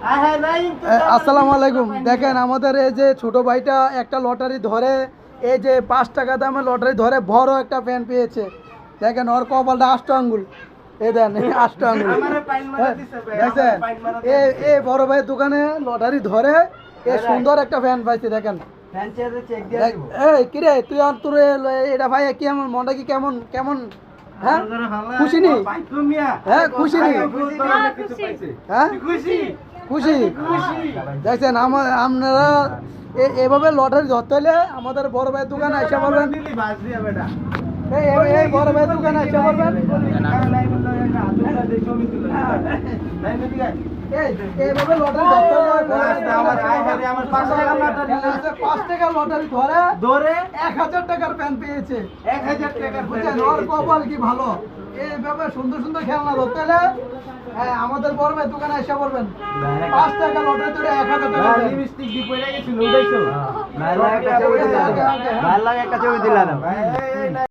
আসসালামু আলাইকুম। দেখেন আমাদের এই যে ছোট ভাইটা একটা লটারি ধরে, এই যে 5 টাকা দামের লটারি ধরে বড় একটা ফ্যান পেয়েছে। দেখেন ওর কপালটা 8 আঙ্গুল, এই দেন 8 আঙ্গুল। দেখেন এই বড় ভাইয়ের দোকানে লটারি ধরে এই সুন্দর একটা ফ্যান পাইছে। দেখেন এই কিরে তুই আর তোর এটা ভাই কেমন, মনটা কি কেমন কেমন? হ্যাঁ খুশি নি? হ্যাঁ খুশি নি? হ্যাঁ খুশি। দেখছেন আপনারা এভাবে লটারি ধরতে হলে আমাদের বড় ভাইয়ের দোকানে এসে বলবেন, এই বড় ভাইয়ের দোকানে এসে বলবেন এইভাবে লটারি ধরতে হলে 5 টাকা লটারি ধরে 1000 টাকার প্যান পেয়েছে। 1000 টাকা বুঝছেন, ওর কপাল কি ভালো। এইভাবে সুন্দর সুন্দর খেলনা ধরতে হলে আমাদের বড় ভাইয়ের দোকানে এসে বলবেন 5 টাকা লটারি ধরে 1000 টাকা লিপস্টিক দি পড়ে গেছিল উঠাইছো। ভাই লাগে একটা ছবি দিলাম।